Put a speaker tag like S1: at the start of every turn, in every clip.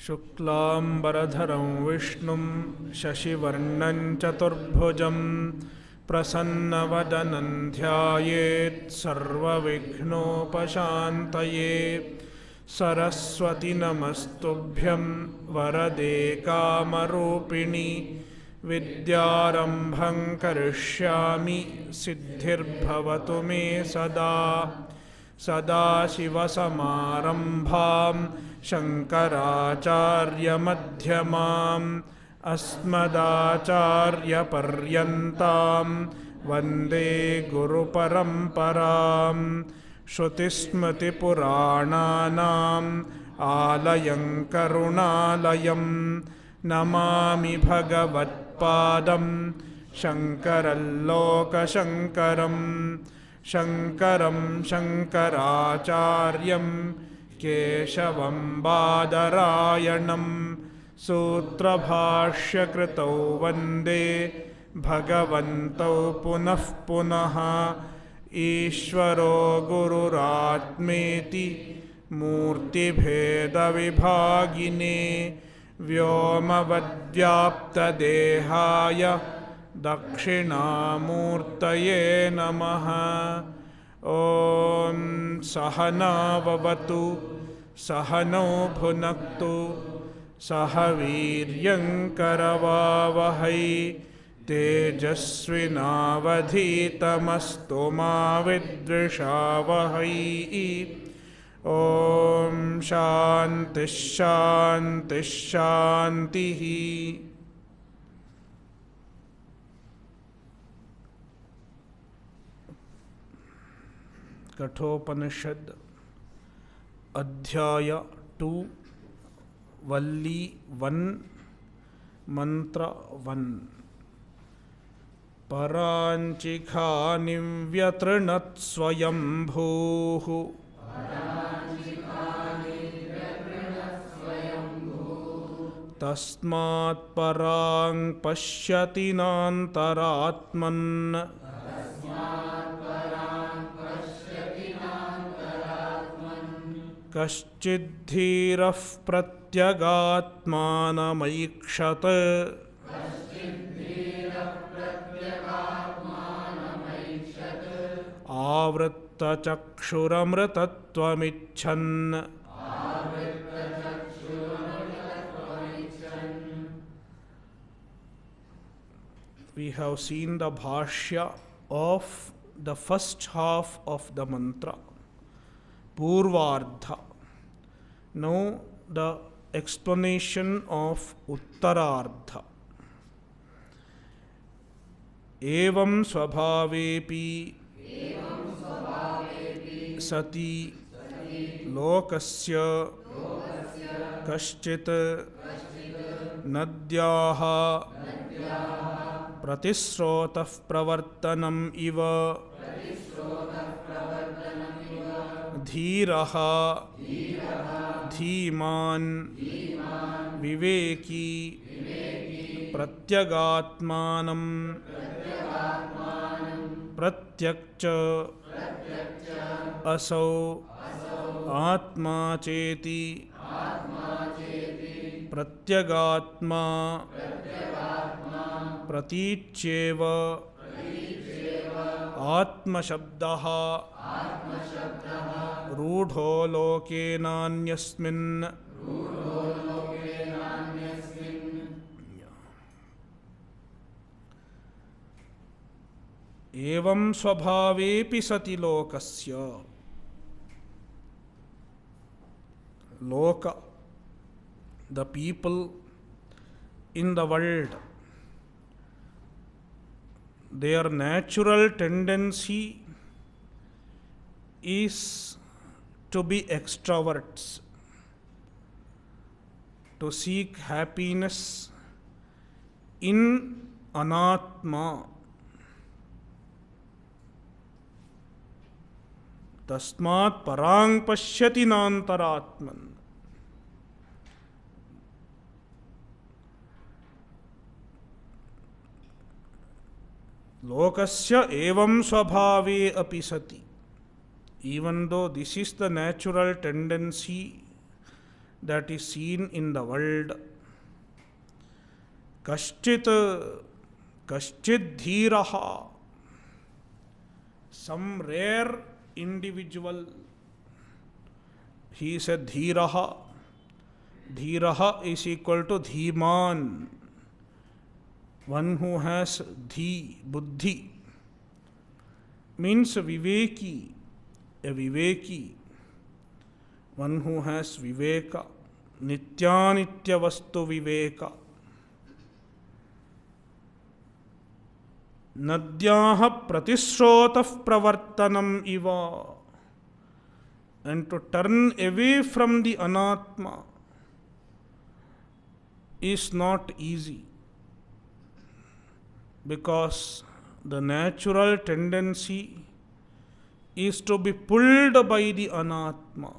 S1: शुक्लांबरधरं विष्णुं शशिवर्णं चतुर्भुजं प्रसन्नवदनं ध्यायेत् सर्वविघ्नोपशान्तये। सरस्वती नमस्तुभ्यं वरदे कामरूपिणि विद्यारम्भं करिष्यामि सिद्धिर्भवतु मे सदा। सदाशिवसमारम्भां शङ्कराचार्यमध्यमाम् अस्मदाचार्यपर्यन्तां वन्दे गुरुपरम्परां। श्रुतिस्मृतिपुराणानाम् आलयं करुणालयं नमामि भगवत्पादं शङ्करं लोकशङ्करं। शङ्करं शङ्कराचार्यं केशवं बादरायणं सूत्रभाष्यकृतौ वन्दे भगवन्तौ पुनः पुनः। ईश्वरो गुरुरात्मेति मूर्तिभेदविभागिने व्योमवद्व्याप्तदेहाय दक्षिणामूर्तये नमः। ॐ सहना भवतु सहनौ भुनक्तु सह वीर्यङ्करवावहै तेजस्विनावधीतमस्तु मा विद्विषावहै। ॐ शान्तिः शान्तिः शान्तिः। कठोपनिषद अध्याय 2 वल्ली 1 मंत्र 1। परांचिखानि व्यतृणत् स्वयंभूः तस्मात् परां पश्यति नान्तरात्मन्। कश्चिद्धीरः प्रत्यगात्मानमैक्षत आवृत्तचक्षुरमृतत्वमिच्छन्। We have seen the bhashya of the first half of the mantra, Purvardha. Now the explanation of Uttarardha. Evam svabhavepi sati lokasya kaschit nadyaha pratisrotah pravartanam iva धीरहा Dhiman विवेकी प्रत्यगात्मानं प्रत्यक्ष असौ आत्मा चेति प्रत्यगात्मा प्रतीच्येव आत्मशब्दः रूढो लोकेनान्यस्मिन्। एवं स्वभावेपि सति लोकस्य। लोक, the people in the world, their natural tendency is to be extroverts, to seek happiness in anatma. Tasmat parang pashyati nantaratman. Lokasya evam swabhave api sati. Even though this is the natural tendency that is seen in the world. Kaschit dhiraha, some rare individual, he is a dhiraha. Dhiraha is equal to dhiman, one who has buddhi, means viveki, a viveki, one who has viveka, nityanitya vastu viveka. Nadyaha pratishrotah pravartanam iva, and to turn away from the anatma is not easy, because the natural tendency is to be pulled by the anatma.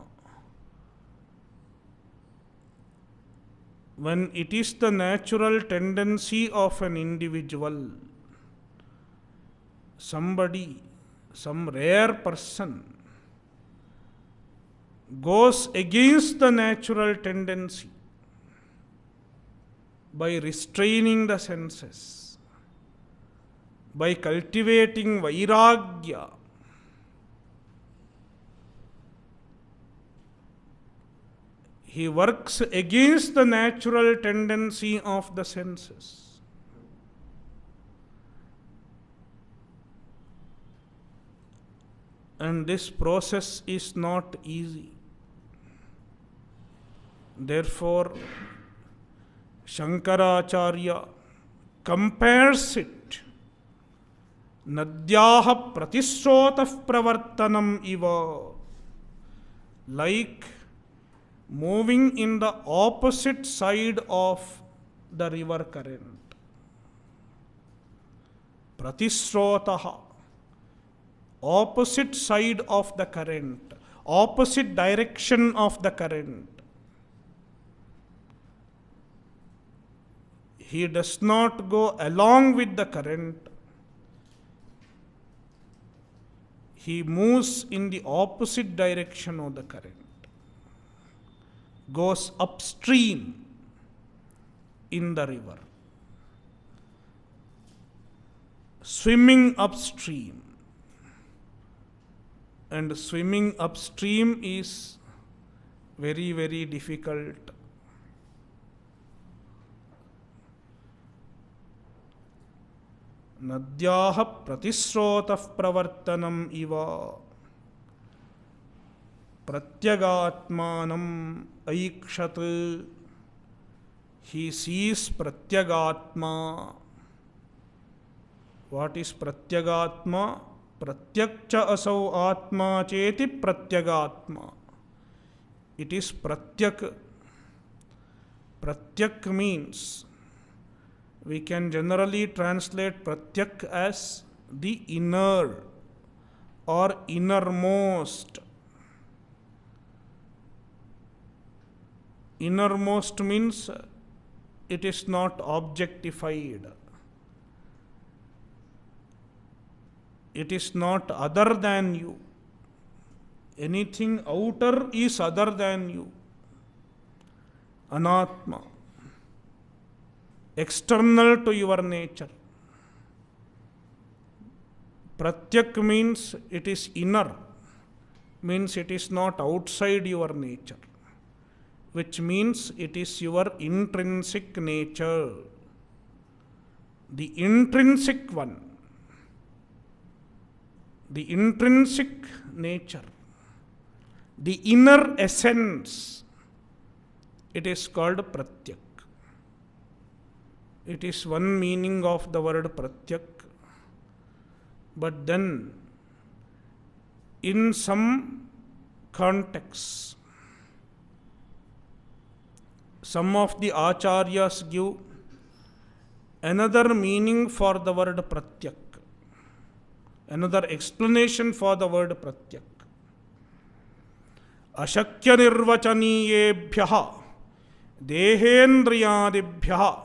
S1: When it is the natural tendency of an individual, somebody, some rare person, goes against the natural tendency by restraining the senses, by cultivating vairagya, he works against the natural tendency of the senses. And this process is not easy. Therefore, Shankaracharya compares it, Nadyaha pratishrotah pravartanam iva, like moving in the opposite side of the river current. Pratishrotah, opposite side of the current, opposite direction of the current. He does not go along with the current. He moves in the opposite direction of the current, goes upstream in the river, swimming upstream. And swimming upstream is very, very difficult. Nadyaha pratishrotah pravartanam iva, pratyagatmanam aikshat, he sees pratyagatma. What is pratyagatma? Pratyakcha asau atma cheti pratyagatma. It is pratyak. Pratyak means, we can generally translate pratyak as the inner or innermost. Innermost means it is not objectified. It is not other than you. Anything outer is other than you. Anatma. External to your nature. Pratyak means it is inner, means it is not outside your nature, which means it is your intrinsic nature. The intrinsic one. The intrinsic nature, the inner essence, it is called pratyak. It is one meaning of the word pratyak. But then, in some contexts, some of the acharyas give another meaning for the word pratyak. Another explanation for the word pratyak. Ashakya nirvachaniyebhyaha dehendriyadibhyaha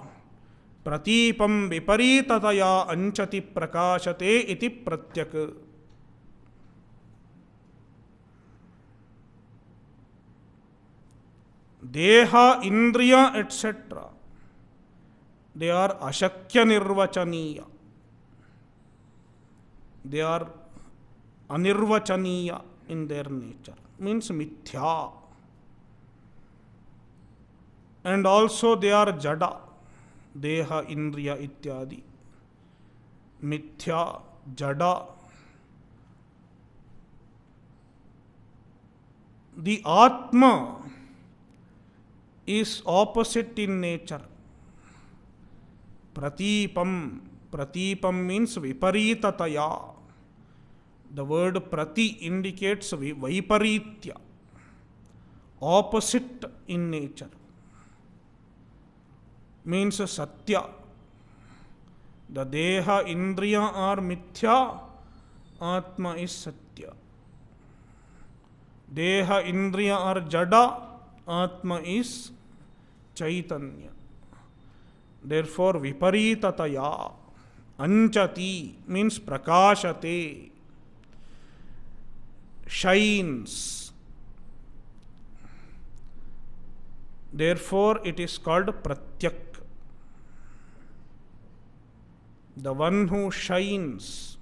S1: pratipam viparitaya anchati prakashate iti pratyak. Deha, Indriya, etc. They are ashakya nirvachaniya. They are anirvachaniya in their nature. Means mithya. And also they are jada. Deha, Indriya, ityadi. Mithya, jada. The Atma is opposite in nature. Pratipam. Pratipam means viparitataya. The word prati indicates viparitya, opposite in nature. Means satya. The deha, indriya are mithya, Atma is satya. Deha, indriya are jada, Atma is chaitanya. Therefore, viparitataya. Anchati means prakashate, shines. Therefore, it is called pratyak. The one who shines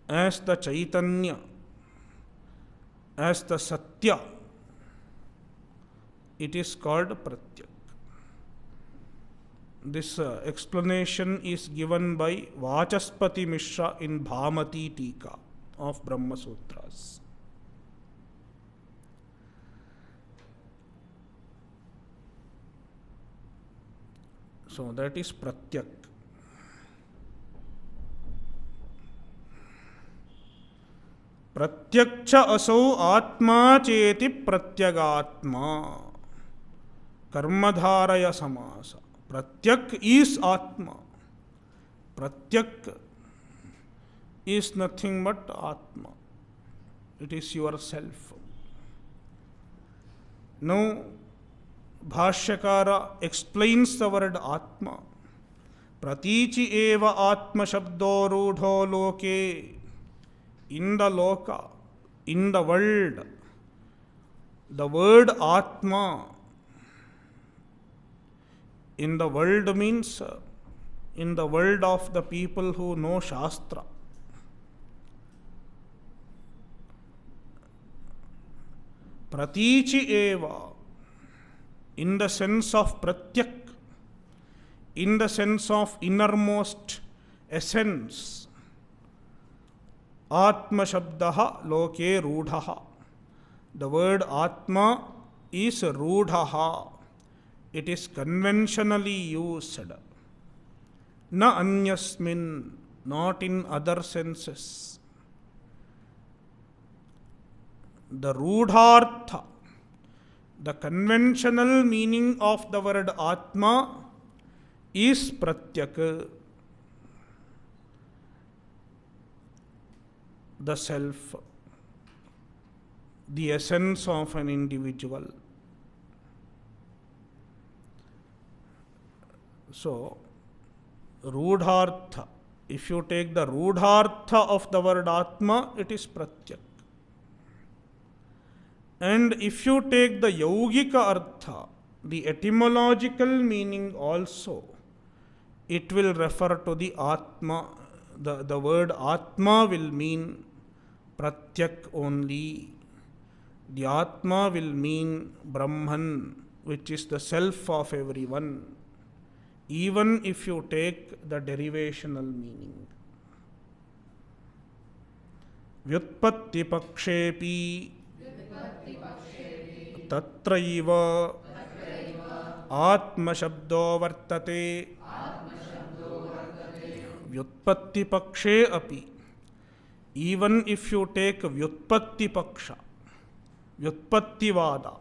S1: as the chaitanya, as the satya, it is called pratyak. This explanation is given by Vachaspati Mishra in Bhamati Tika of Brahma Sutras. So that is pratyak. Pratyakcha asau atma cheti pratyagatma. Karmadharaya samasa. Pratyak is Atma. Pratyak is nothing but Atma. It is yourself. Now, Bhashyakara explains the word Atma. Pratichi eva Atma shabdo rudho loke. In the loka, in the world, the word Atma, in the world means in the world of the people who know Shastra. Pratichi eva, in the sense of pratyak, in the sense of innermost essence. Atma shabdaha loke rudhaha. The word Atma is rudhaha. It is conventionally used. Na anyasmin, not in other senses. The rudhartha, the conventional meaning of the word Atma is pratyak, the self, the essence of an individual. So, rudhartha, if you take the rudhartha of the word Atma, it is pratyak. And if you take the yogika artha, the etymological meaning also, it will refer to the Atma. The word Atma will mean pratyak only. The Atma will mean Brahman, which is the self of everyone, even if you take the derivational meaning. Vyutpatti pakshepi tatraiva atma shabdo vartate. Vyutpatti pakshe api. Even if you take Vyutpatti paksha, Vyutpatti vada,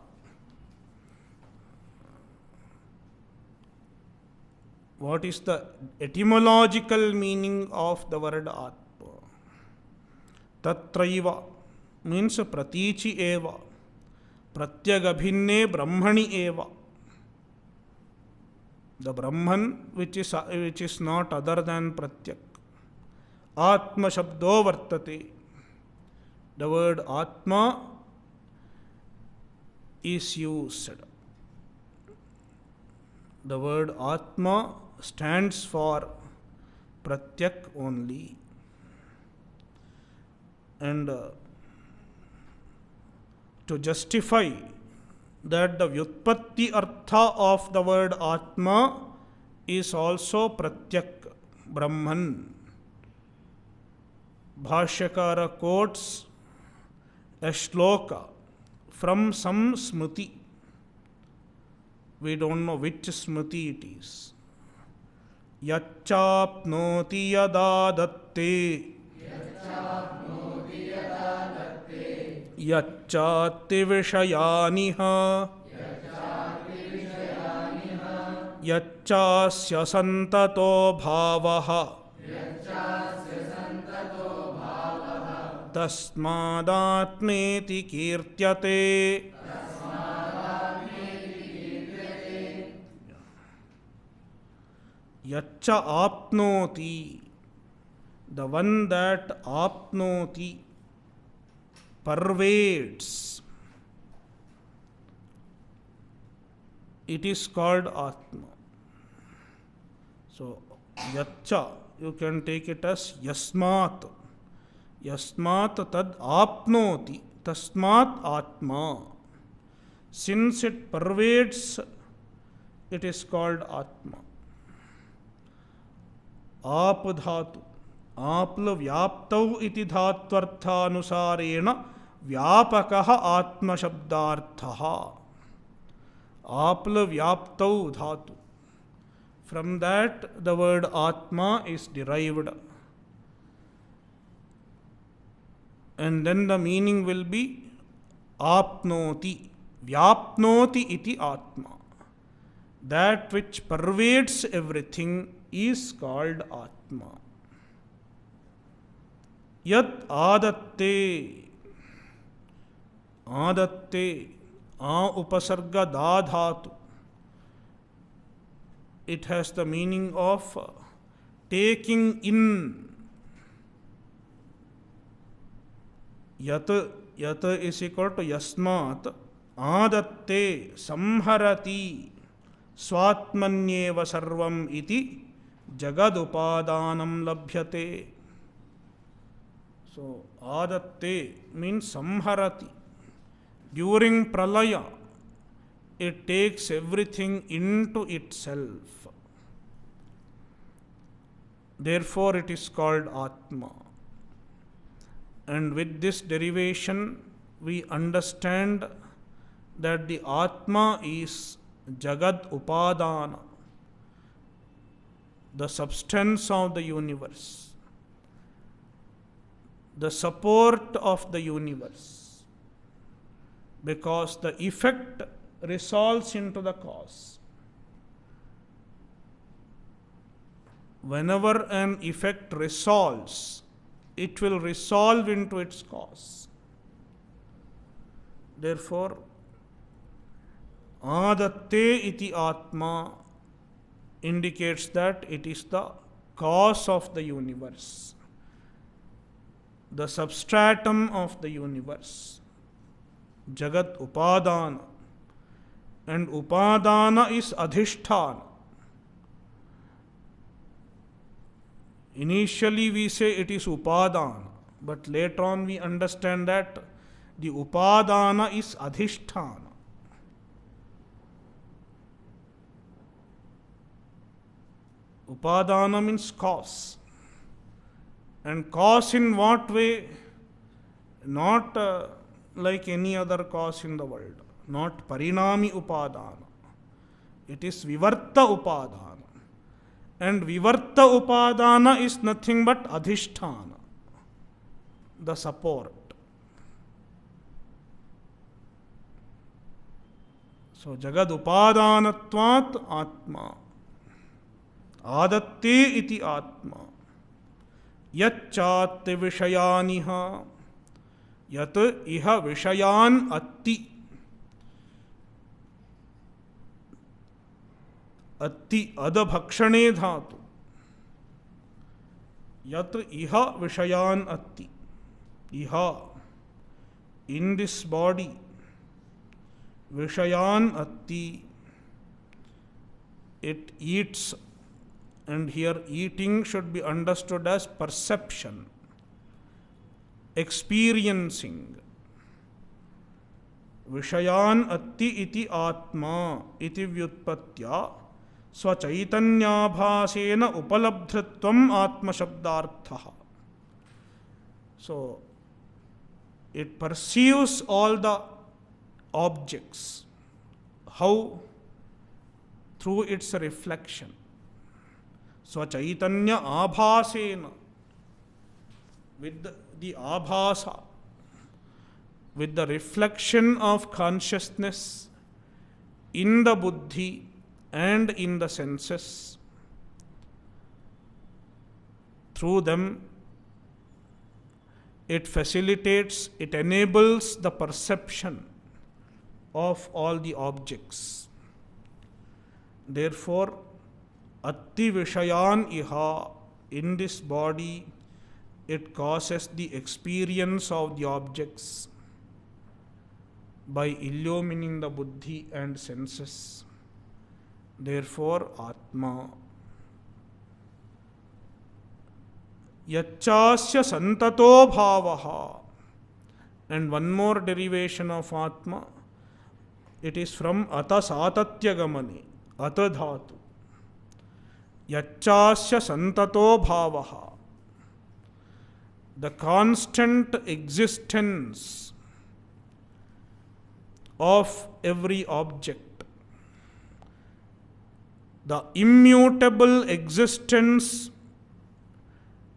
S1: what is the etymological meaning of the word Atma? Tatraiva means pratichi eva, pratyagabhinne brahmani eva. The Brahman which is not other than pratyak. Atma shabdo vartate. The word Atma is used. The word Atma stands for Pratyak only. And to justify that the Vyutpatti Artha of the word Atma is also Pratyak, Brahman, Bhashyakara quotes a shloka from some Smriti. We don't know which Smriti it is. Yachapnoti yada datte yachati vishayaniha yachasya santato bhavaha tasmadatmeti kirtyate. Yacha apnoti, the one that apnoti, pervades, it is called Atma. So, Yacha, you can take it as Yasmat. Yasmat tad apnoti, tasmat Atma. Since it pervades, it is called Atma. आप धातु आप्ल व्याप्तौ इति धात्वर्थानुसारेण व्यापकः आत्मशब्दार्थः. आप्ल व्याप्तौ धातु. From that the word Atma is derived. And then the meaning will be apnoti. Vyapnoti iti Atma. That which pervades everything is called Atma. Yat adatte. Adatte. A upasarga da dhatu. It has the meaning of taking in. Yat is equal to yasmat. Adatte samharati swatmanyeva sarvam iti jagad upadanam labhyate. So, adatte means samharati. During pralaya, it takes everything into itself. Therefore, it is called Atma. And with this derivation, we understand that the Atma is Jagad Upadana, the substance of the universe, the support of the universe, because the effect resolves into the cause. Whenever an effect resolves, it will resolve into its cause. Therefore, Adatte iti Atma indicates that it is the cause of the universe, the substratum of the universe, Jagat Upadana. And Upadana is Adhishthana. Initially we say it is Upadana, but later on we understand that the Upadana is Adhishthana. Upadana means cause. And cause in what way? Not like any other cause in the world. Not Parinami Upadana. It is Vivarta Upadana. And Vivarta Upadana is nothing but Adhishthana, the support. So, Jagad Upadanatvat Atma. Adatte iti Atma. Yachate Vishayaniha. Yat iha Vishayan Atti. Atti adabhakshane dhatu. Yat iha Vishayan Atti. Iha. In this body, Vishayan atti, it eats, and here eating should be understood as perception, experiencing. Vishayan atti iti atma iti vyutpatya स्वचैतन्याभासेन उपलब्धत्वम आत्मशब्दार्थः. So it perceives all the objects. How? Through its reflection. Swachaitanya abhasena, with the abhasa, with the reflection of consciousness in the buddhi and in the senses. Through them, it facilitates, it enables the perception of all the objects. Therefore, atti vishayan iha, in this body, it causes the experience of the objects by illumining the buddhi and senses. Therefore, Atma. Yachasya santato bhavaha. And one more derivation of Atma. It is from ata satatya gamani, ata dhatu. Yachasya santato bhavaha. The constant existence of every object, the immutable existence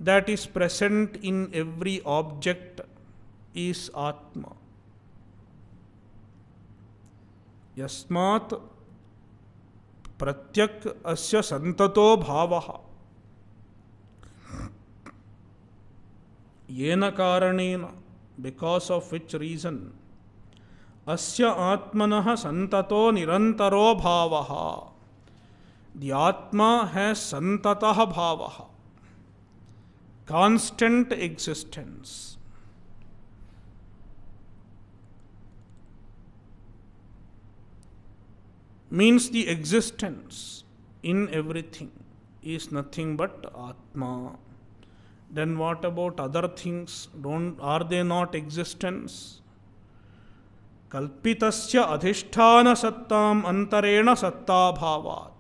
S1: that is present in every object is Atma. Yasmat pratyak asya santato bhavaha. Yena karanena, because of which reason, asya atmanaha santato nirantaro bhavaha. The Atma has santataha bhavaha, constant existence. Means the existence in everything is nothing but Atma. Then what about other things? Are they not existence? Kalpitasya adhishthana sattam antarena satta bhavat.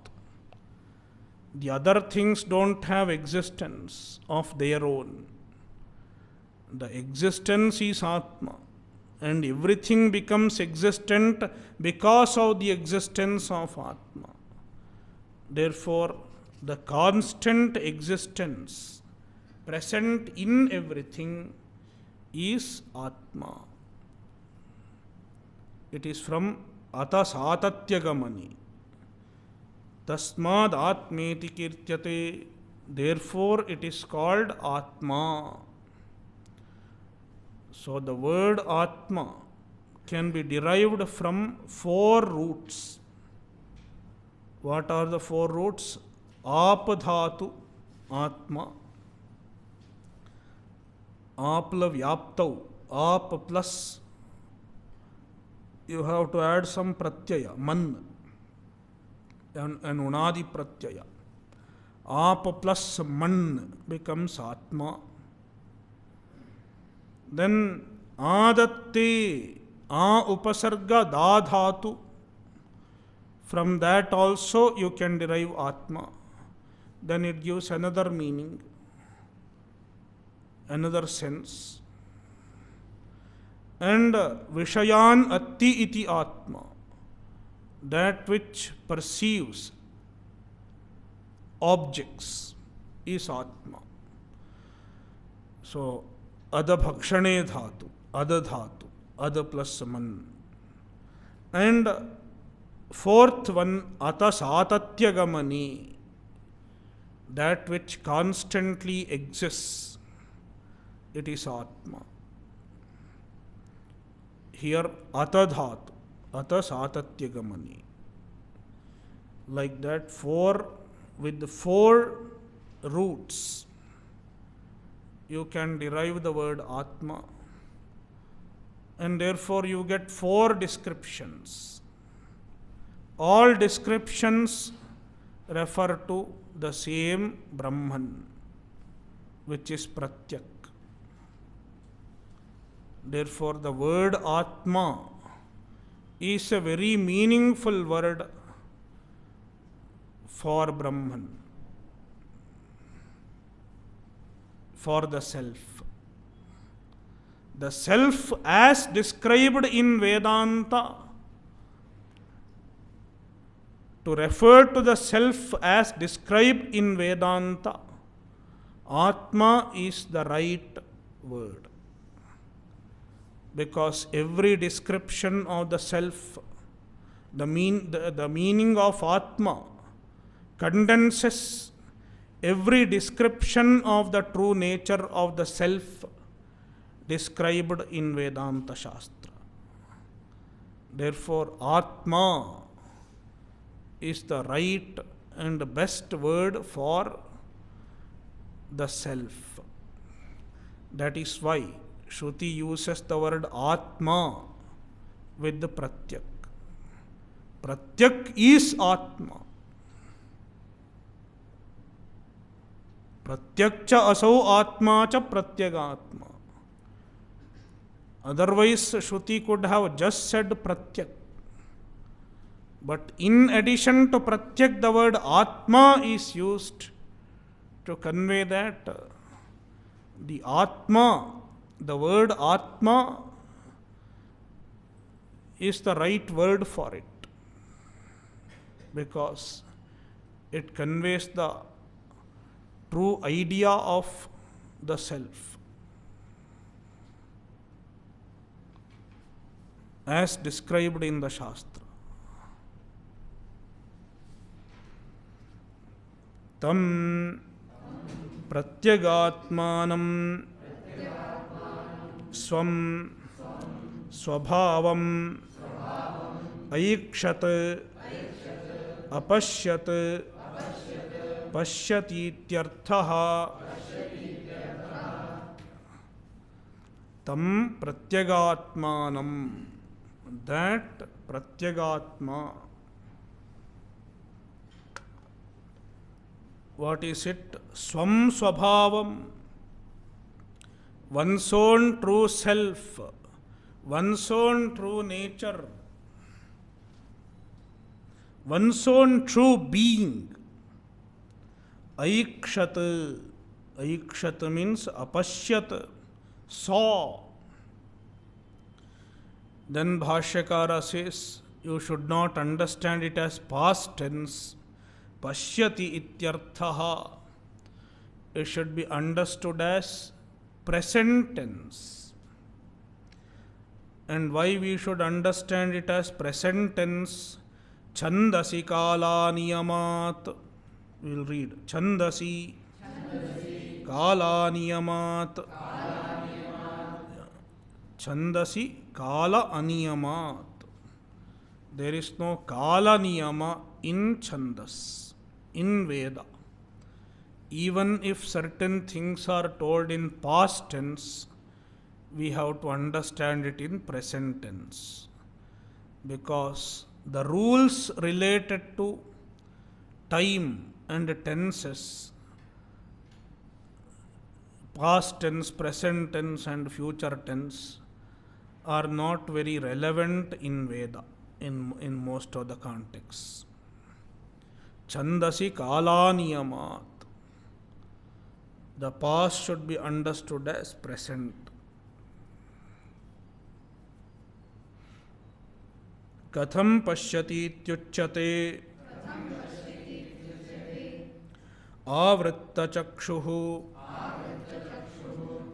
S1: The other things don't have existence of their own. The existence is Atma, and everything becomes existent because of the existence of Atma. Therefore, the constant existence present in everything is Atma. It is from ata satatya gamani. Tasmad atmeti kirtyate. Therefore, it is called Atma. So, the word Atma can be derived from 4 roots. What are the 4 roots? Apadhatu, Atma. Apla vyaptau, ap plus. You have to add some pratyaya, man. An unadi pratyaya. Ap plus man becomes Atma. Then adatte, a upasarga da dhatu. From that also you can derive Atma. Then it gives another meaning, another sense. And Vishayan atti iti Atma, that which perceives objects is Atma. So, adabhakshane dhatu, adadhatu, ada plus man. And 4th one, ata satatya gamani, that which constantly exists, it is Atma. Here, ata dhatu, ata satatya gamani. Like that, 4 with the 4 roots, you can derive the word Atma. And therefore, you get 4 descriptions All descriptions refer to the same Brahman, which is Pratyak. Therefore, the word Atma is a very meaningful word for Brahman, for the self. The self as described in Vedanta, to refer to the self as described in Vedanta, Atma is the right word. Because every description of the self, the meaning of Atma condenses every description of the true nature of the self described in Vedanta Shastra. Therefore, Atma is the right and best word for the self. That is why Shruti uses the word Atma with the Pratyak. Pratyak is Atma. Pratyak cha asau Atma cha Pratyagatma. Otherwise, Shruti could have just said Pratyak. But in addition to Pratyak, the word Atma is used to convey that the Atma, the word Atma, is the right word for it, because it conveys the true idea of the self as described in the Shastra. Tam Pratyagatmanam Swam Swabhavam Aikshat Apashyat Pashyatityarthaha. Tam Pratyagatmanam, that Pratyagatma. What is it? Swam Swabhavam, one's own true self, one's own true nature, one's own true being. Aikshat, Aikshat means apashyat, saw. Then Bhashyakara says, you should not understand it as past tense. Pashyati ityarthaha. It should be understood as present tense. And why we should understand it as present tense? Chandasi kala niyamat. We will read. Chandasi kala niyamat. Chandasi kala aniyamat. There is no kala niyama in Chandas, in Veda. Even if certain things are told in past tense, we have to understand it in present tense. Because the rules related to time and tenses, past tense, present tense and future tense, are not very relevant in Veda in most of the contexts. Chandasi kala niyamat. The past should be understood as present. Katham pashyati ityuchyate avritta chakshuhu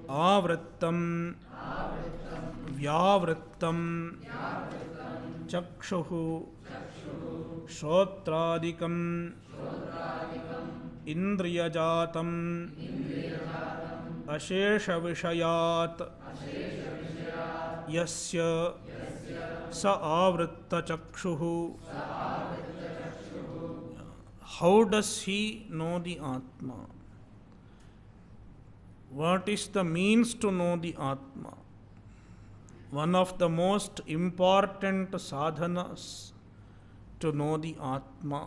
S1: avrittam vyavrittam chakshuhu Shotradikam Indriyajatam Ashesha Vishayat Yasya Sa Avritta Chakshuhu. How does he know the Atma? What is the means to know the Atma? One of the most important sadhanas to know the Atma.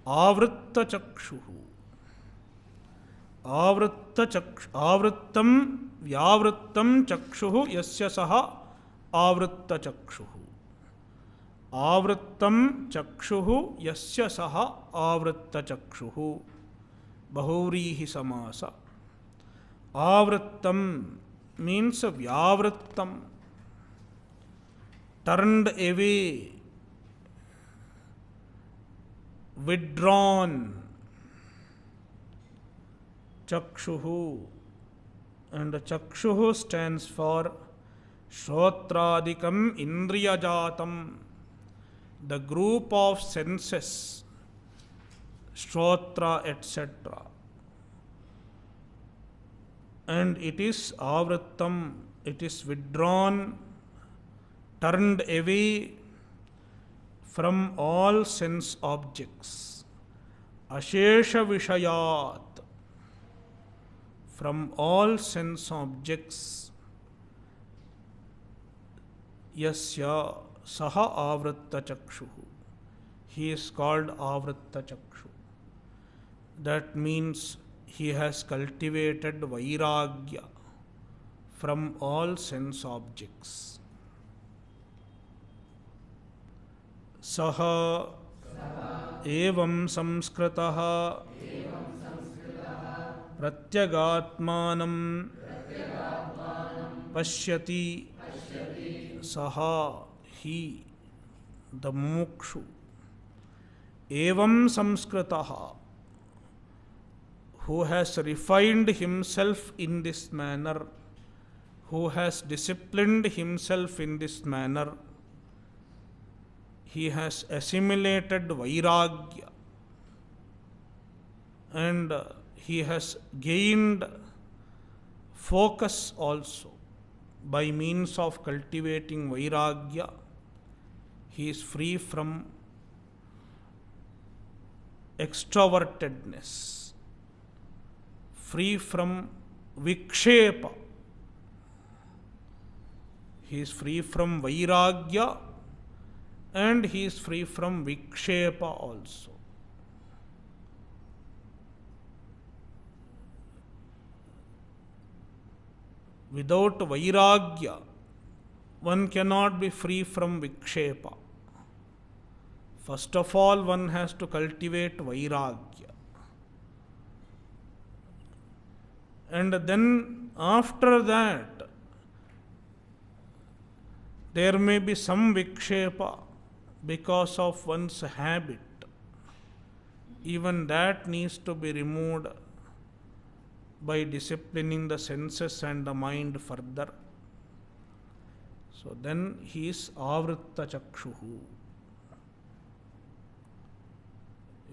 S1: Avritta chakshuhu. Avrittam vyavrittam chakshuhu yasya saha avritta chakshuhu. Avrittam chakshuhu yasya saha avritta chakshuhu. Bahuvrihi samasa. Avrittam means vyavrittam, turned away, withdrawn. Chakshuhu, and Chakshuhu stands for Shrotradikam Indriyajatam, the group of senses, Shrotra, etc. And it is Avrittam, it is withdrawn, turned away from all sense objects. Ashesha Vishayat, from all sense objects. Yasya saha avritta chakshuhu. He is called avritta chakshu. That means he has cultivated vairagya from all sense objects. Saha evam samskritaha pratyagaatmanam pashyati. Saha, he, the mukshu. Evam samskritaha, who has refined himself in this manner, who has disciplined himself in this manner, he has assimilated vairagya and he has gained focus also. By means of cultivating vairagya, he is free from extrovertedness, free from vikshepa. He is free from vairagya and he is free from vikshepa also. Without vairagya, one cannot be free from vikshepa. First of all, one has to cultivate vairagya. And then after that, there may be some vikshepa because of one's habit. Even that needs to be removed by disciplining the senses and the mind further. So then he is avritta chakshuhu.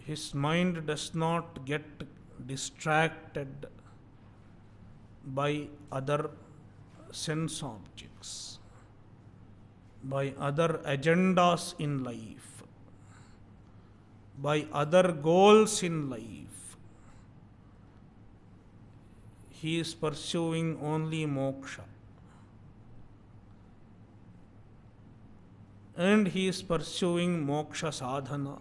S1: His mind does not get distracted by other sense objects, by other agendas in life, by other goals in life. He is pursuing only moksha. And he is pursuing moksha sadhana.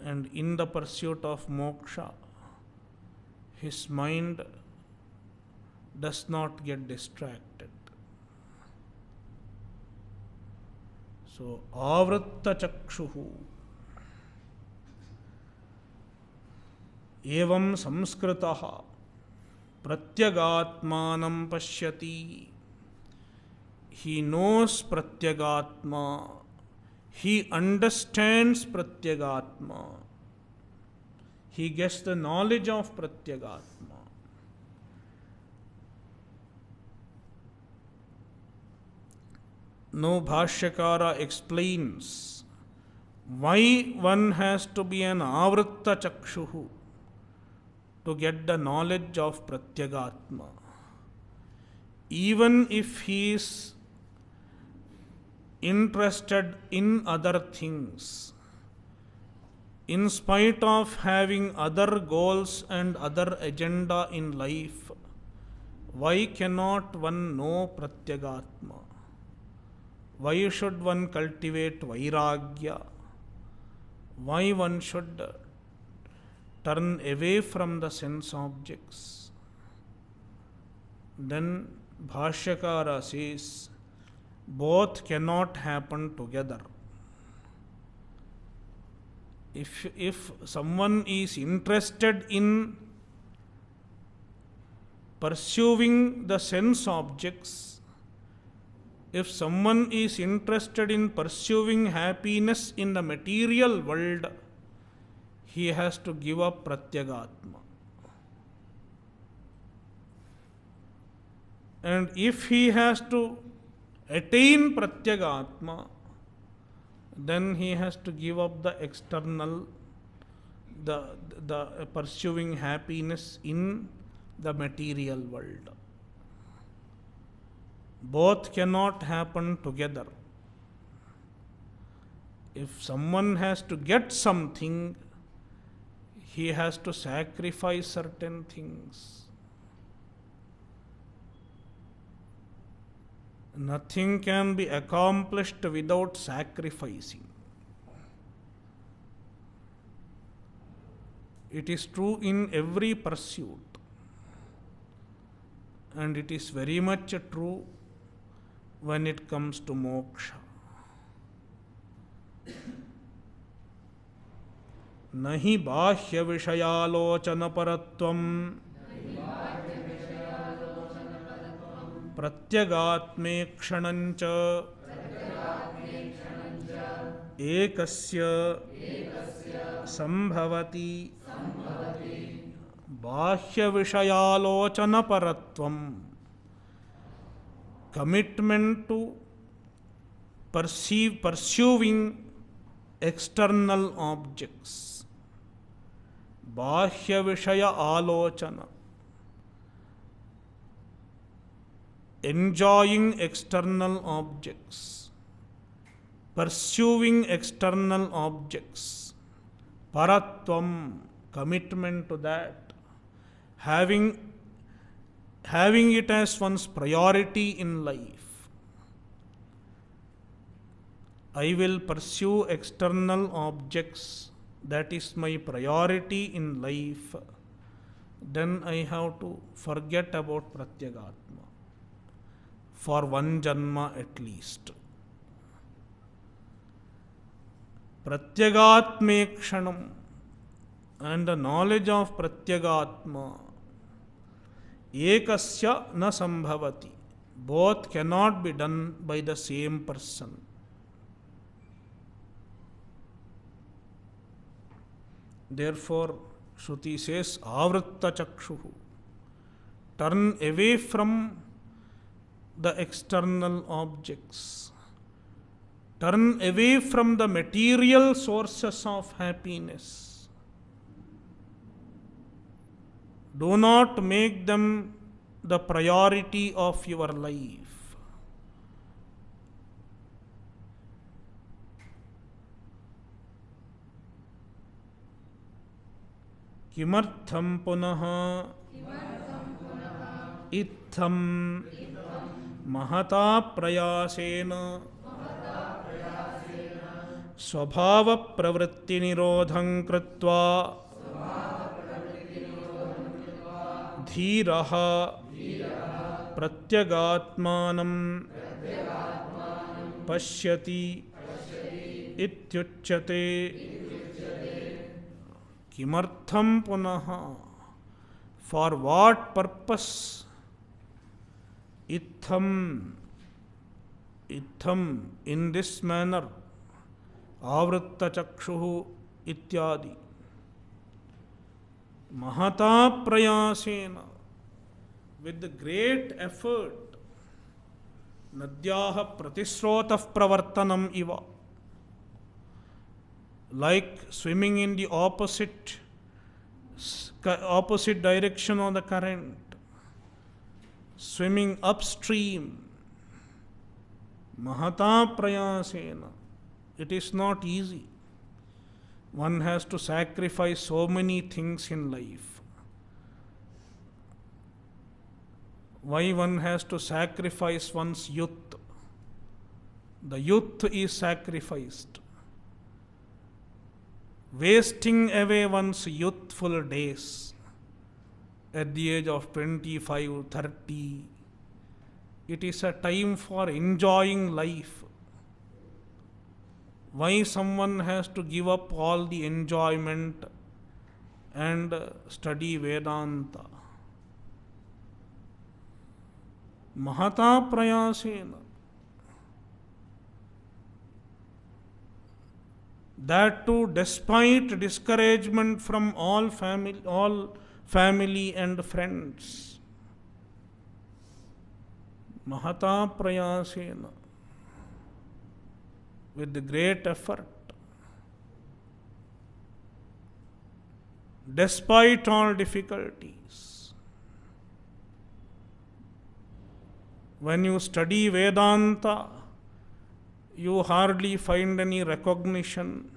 S1: And in the pursuit of moksha, his mind does not get distracted. So, avritta chakshuhu. Evam samskritaha pratyagaatmanam pashyati. He knows pratyagatma. He understands pratyagatma. He gets the knowledge of pratyagatma. No, Bhashyakara explains why one has to be an avritta chakshuhu to get the knowledge of pratyagatma. Even if he is interested in other things, in spite of having other goals and other agenda in life, why cannot one know pratyagatma? Why should one cultivate vairagya? Why one should turn away from the sense objects? Then Bhashyakara says, both cannot happen together. If someone is interested in pursuing the sense objects, if someone is interested in pursuing happiness in the material world, he has to give up Pratyagatma. And if he has to attain Pratyagatma, then he has to give up the external, the pursuing happiness in the material world. Both cannot happen together. If someone has to get something, he has to sacrifice certain things. Nothing can be accomplished without sacrificing. It is true in every pursuit, and it is very much true when it comes to moksha. Nahi bahya vishayalochana paratvam प्रत्यगात्मे क्षणंच एकस्य संभवति बाह्य विषयालोचन परत्वम. Commitment to pursuing external objects. Bahya vishaya alochana. Enjoying external objects, pursuing external objects, paratvam, commitment to that, having it as one's priority in life. I will pursue external objects, that is my priority in life. Then I have to forget about Pratyagatma. For one janma at least. Pratyagatme kshanam, and the knowledge of Pratyagatma, ekasya na sambhavati. Both cannot be done by the same person. Therefore, Shruti says, avritta chakshuhu. Turn away from the external objects. Turn away from the material sources of happiness. Do not make them the priority of your life. Kimartham punaha itham महता प्रयासेन स्वभाव प्रवृत्ति निरोधं कृत्वा धीरः प्रत्यगात्मानं पश्यति इत्युच्यते. किमर्थं पुनः? For what purpose? Itham, in this manner, avritta chakshuhu ityadi. Mahata prayasena, with the great effort, nadyaha pratisrotah pravartanam iva. Like swimming in the opposite direction of the current. Swimming upstream, mahata prayasena. It is not easy. One has to sacrifice so many things in life. Why one has to sacrifice one's youth? The youth is sacrificed, wasting away one's youthful days at the age of 25, 30. It is a time for enjoying life. Why someone has to give up all the enjoyment and study Vedanta? Mahata prayasena. That too despite discouragement from all family and friends. Mahata prayasena. With great effort. Despite all difficulties. When you study Vedanta, you hardly find any recognition,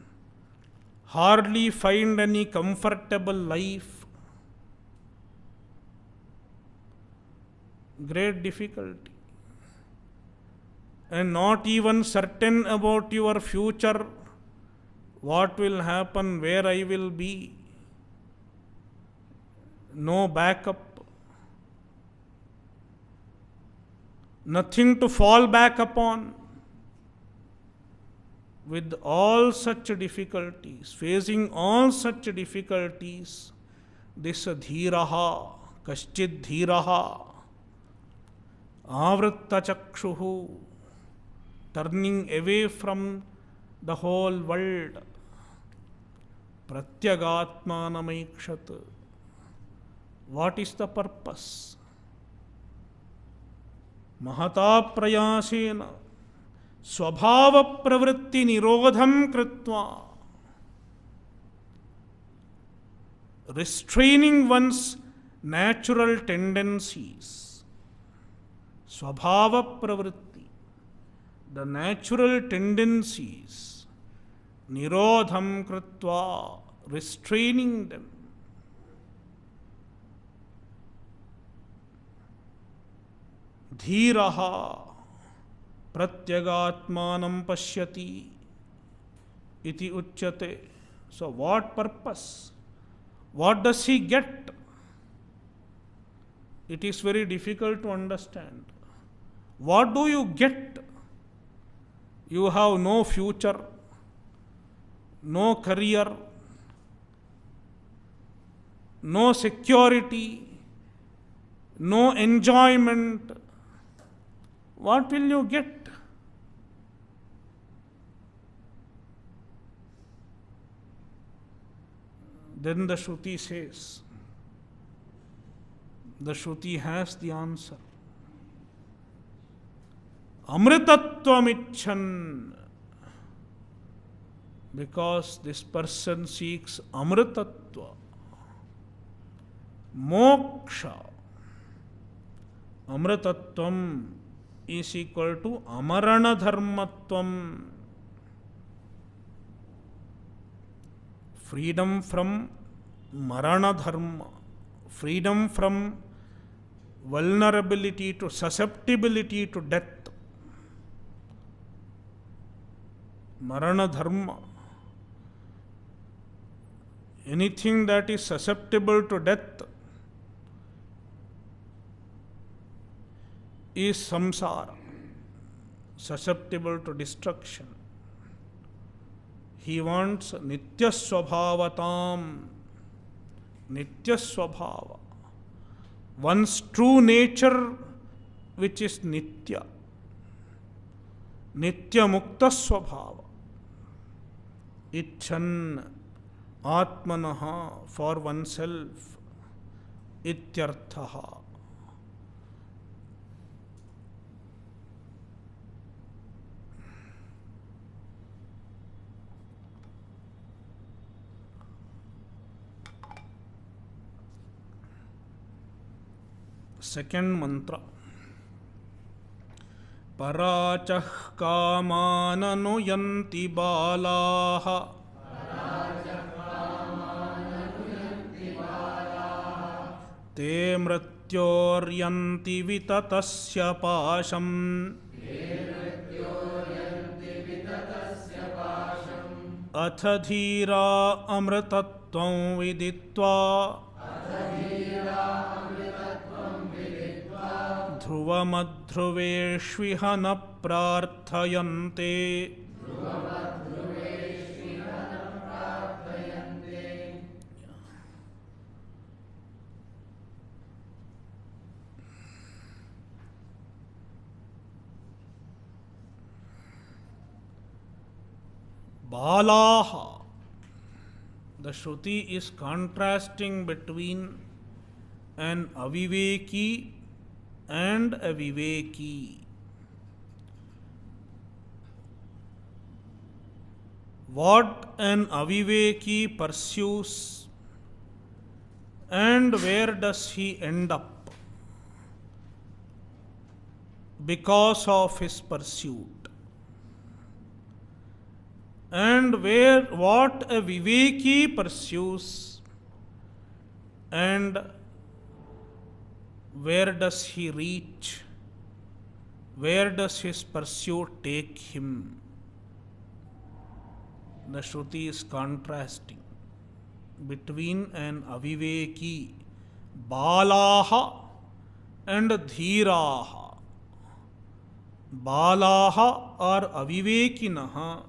S1: hardly find any comfortable life. Great difficulty. And not even certain about your future, what will happen, where I will be. No backup. Nothing to fall back upon. With all such difficulties, facing all such difficulties, this dhiraha, kaschid dhiraha, avritta chakshuhu, turning away from the whole world, pratyagatmanamaikshat. What is the purpose? Mahata prayasena स्वभाव प्रवृत्ति निरोधम कृत्वा, restraining one's natural tendencies. Swabhava pravritti, the natural tendencies. Nirodham kritva, restraining them. Dhiraha pratyagatmanam pashyati iti uchyate. So what purpose? What does he get? It is very difficult to understand. What do you get? You have no future, no career, no security, no enjoyment. What will you get? Then the Shruti says, the Shruti has the answer. Amritattvam icchan. Because this person seeks amritattva, moksha. Amritattvam is equal to amarana dharmatvam. Freedom from marana dharma, freedom from vulnerability to susceptibility to death. Marana dharma. Anything that is susceptible to death is samsara, susceptible to destruction. He wants nitya swabhavatam, nitya swabhava, one's true nature which is nitya, nitya mukta swabhava, icchan atmanaha, for oneself, ityarthaha. Second mantra. Parachah kāmānanuyanti bālāha. Te mrityoryanti vitatasya pāsham. अथ धीरा अमृतत्वं विदित्वा ध्रुवमध्रुवेष्विह न प्रार्थयन्ते Balaha. The Shruti is contrasting between an aviveki and a viveki. What an aviveki pursues and where does he end up because of his pursuit? And what a viveki pursues and where does he reach? Where does his pursuit take him? The Shruti is contrasting between an aviveki, balaha, and dhiraha. Balaha are avivekinaha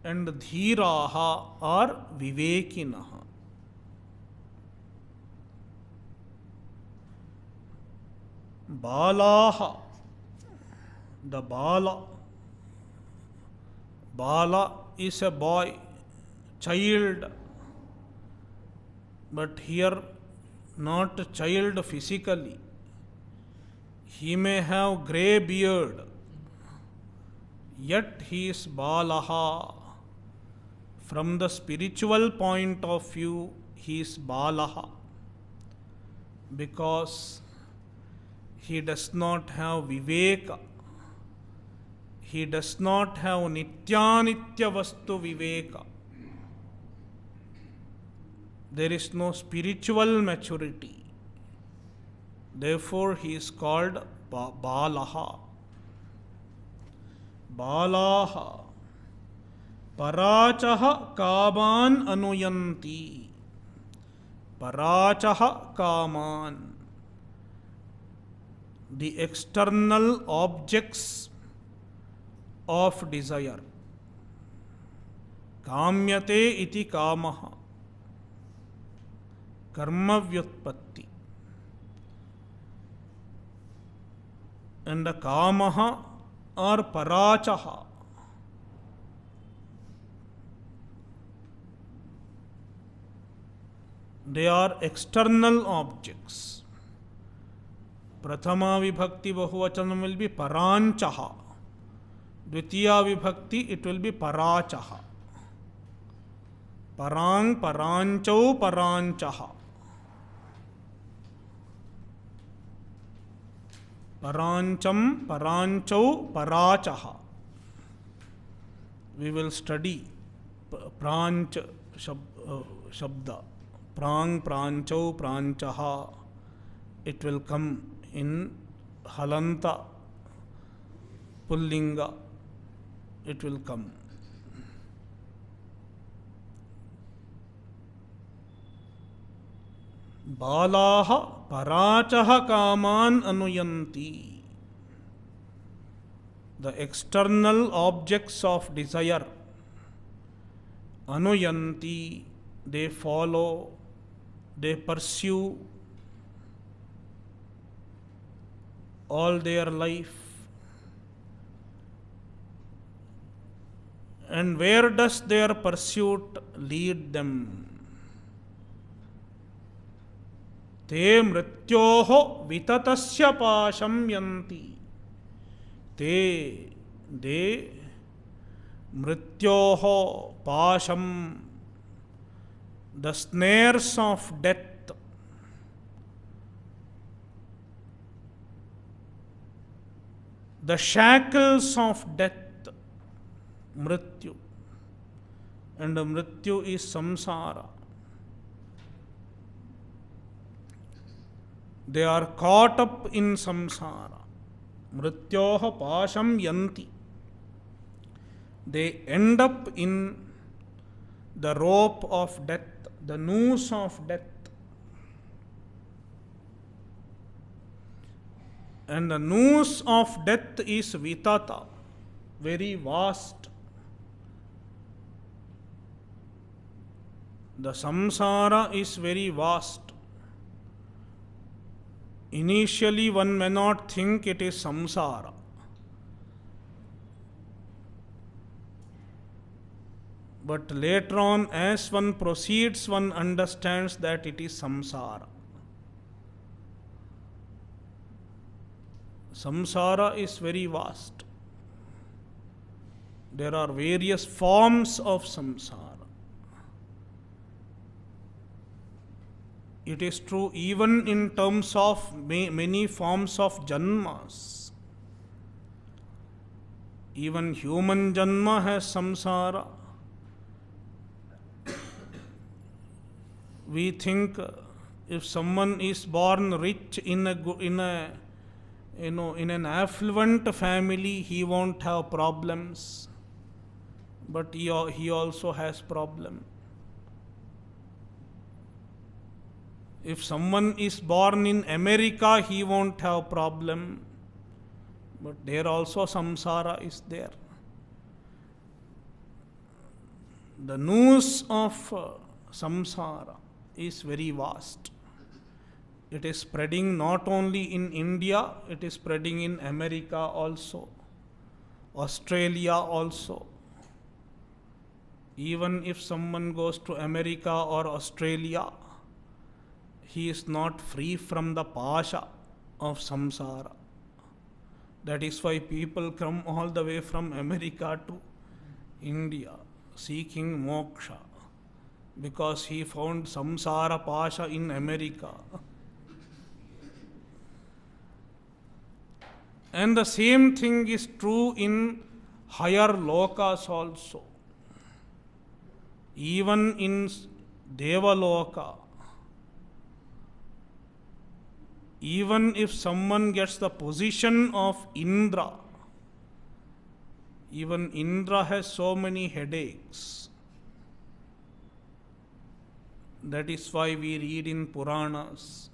S1: and dhiraha are vivekinaha. Balaha, the Bala. Bala is a boy, child, but here not child physically. He may have grey beard, yet he is Balaha. From the spiritual point of view, he is Balaha because he does not have Viveka. He does not have Nityanitya Vastu Viveka. There is no spiritual maturity. Therefore, he is called Balaha. Balaha. Parachaha kaman anuyanti. Parachaha kaman. The external objects of desire. Kamyate iti kamaha. Karma vyutpatti. And the kamaha or parachaha. They are external objects. Prathama vibhakti bahuvachanam will be paranchaha. Dvitiya vibhakti it will be parachaha. Parang paranchau paranchaha. Parancham paranchau parachaha. We will study pranch shabda. Prang pranchau pranchaha. It will come in halanta pullinga. It will come. Balaha parachaha kaman anuyanti. The external objects of desire. Anuyanti. They follow. They pursue all their life. And where does their pursuit lead them? Te mrityoho vitatasya pasham yanti. They mrityoho pasham. The snares of death. The shackles of death. Mrityu. And mrityu is samsara. They are caught up in samsara. Mrityoha pasham yanti. They end up in the rope of death, the noose of death. And the noose of death is vitata, very vast. The samsara is very vast. Initially, one may not think it is samsara. But later on, as one proceeds, one understands that it is samsara. Samsara is very vast. There are various forms of samsara. It is true even in terms of many forms of janmas. Even human janma has samsara. We think if someone is born rich in an affluent family, he won't have problems. But he also has problem. If someone is born in America, he won't have problem. But there also samsara is there. The noose of samsara is very vast. It is spreading not only in India, it is spreading in America also, Australia also. Even if someone goes to America or Australia, he is not free from the pasha of samsara. That is why people come all the way from America to India seeking moksha, because he found samsara pasha in America. And the same thing is true in higher lokas also. Even in Devaloka, even if someone gets the position of Indra, even Indra has so many headaches. That is why we read in Puranas.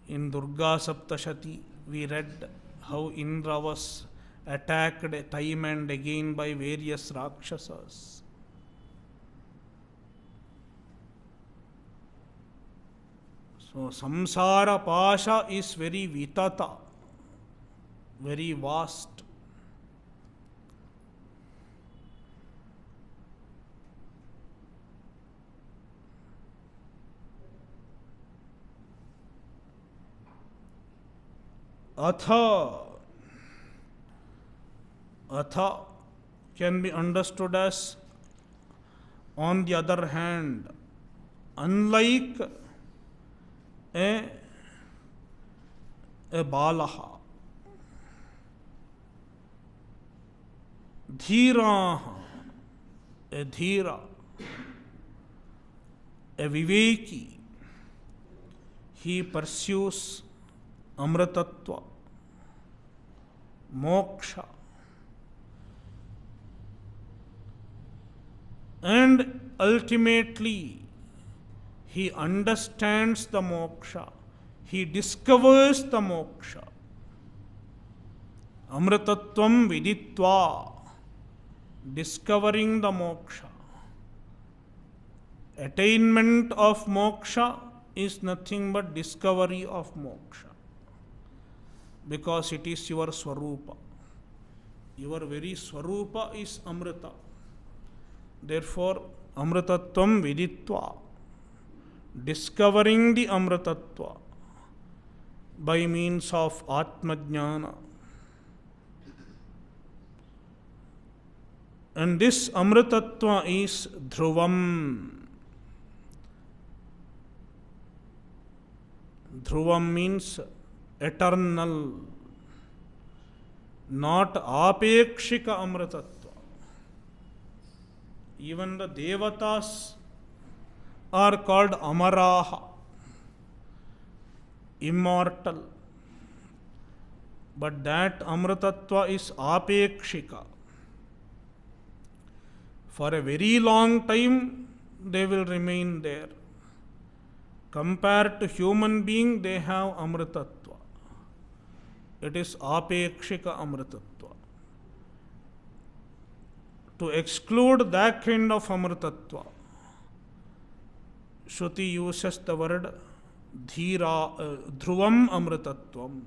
S1: In Durga Saptashati, we read how Indra was attacked time and again by various Rakshasas. So, samsara pasha is very vitata, very vast. Atha can be understood as, on the other hand, unlike a balaha, dhiraha, a dhira, a viveki, he pursues amritatva, moksha, and ultimately he understands the moksha, he discovers the moksha. Amritatvam viditva, discovering the moksha. Attainment of moksha is nothing but discovery of moksha, because it is your swarupa. Your very swarupa is amrita. Therefore, amritatvam viditva, discovering the amritatva by means of atmajnana. And this amritatva is dhruvam. Dhruvam means eternal, not apekshika amritatva. Even the devatas are called amaraha, immortal. But that amritatva is apekshika. For a very long time, they will remain there. Compared to human being, they have amritatva. It is apekshika amritatva. To exclude that kind of amritatva, Shruti uses the word dhruvam amritatvam.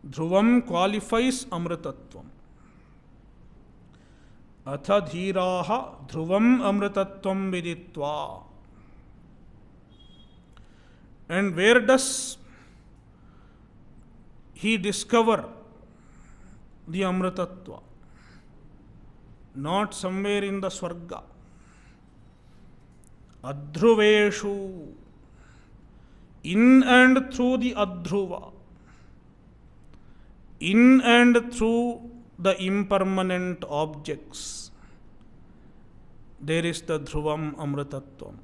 S1: Dhruvam qualifies amritatvam. Atha dhiraha dhruvam amritatvam viditva. And where does he discover the amritatva? Not somewhere in the Swarga. Adhruveshu. In and through the Adhruva. In and through the impermanent objects. There is the Dhruvam Amritatvam.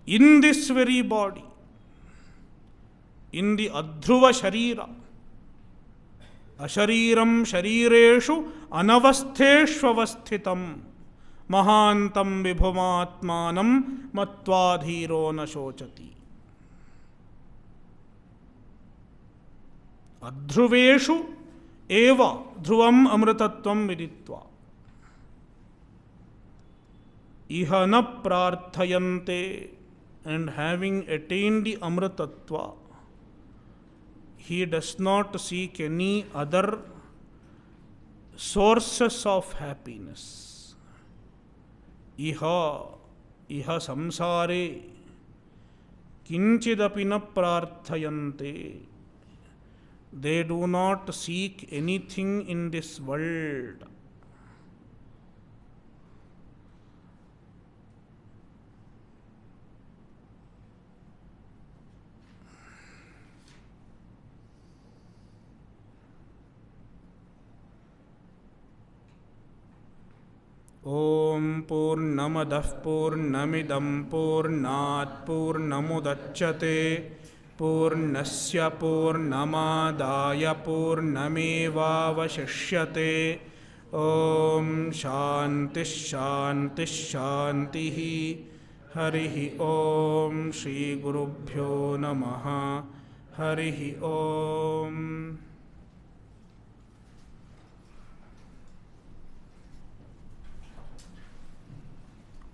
S1: In this very body, in the Adhruva Sharira, Ashariram Sharireshu Anavastheshvavasthitam Mahantam Vibhumatmanam Matvadhiro Nashochati. Adhruveshu eva dhruvam amritatvam viditva. Ihana prarthayante. And having attained the amritatva, he does not seek any other sources of happiness. Iha samsare kinchidapi na prarthayante. They do not seek anything in this world. Om Purnamadah Purnamidam Purnat Purnamudachyate Purnasya Purnamadaya Purnamevavashishyate. Om Shanti Shanti Shantihi. Harihi Om Shri Gurubhyo Namaha. Harihi Om.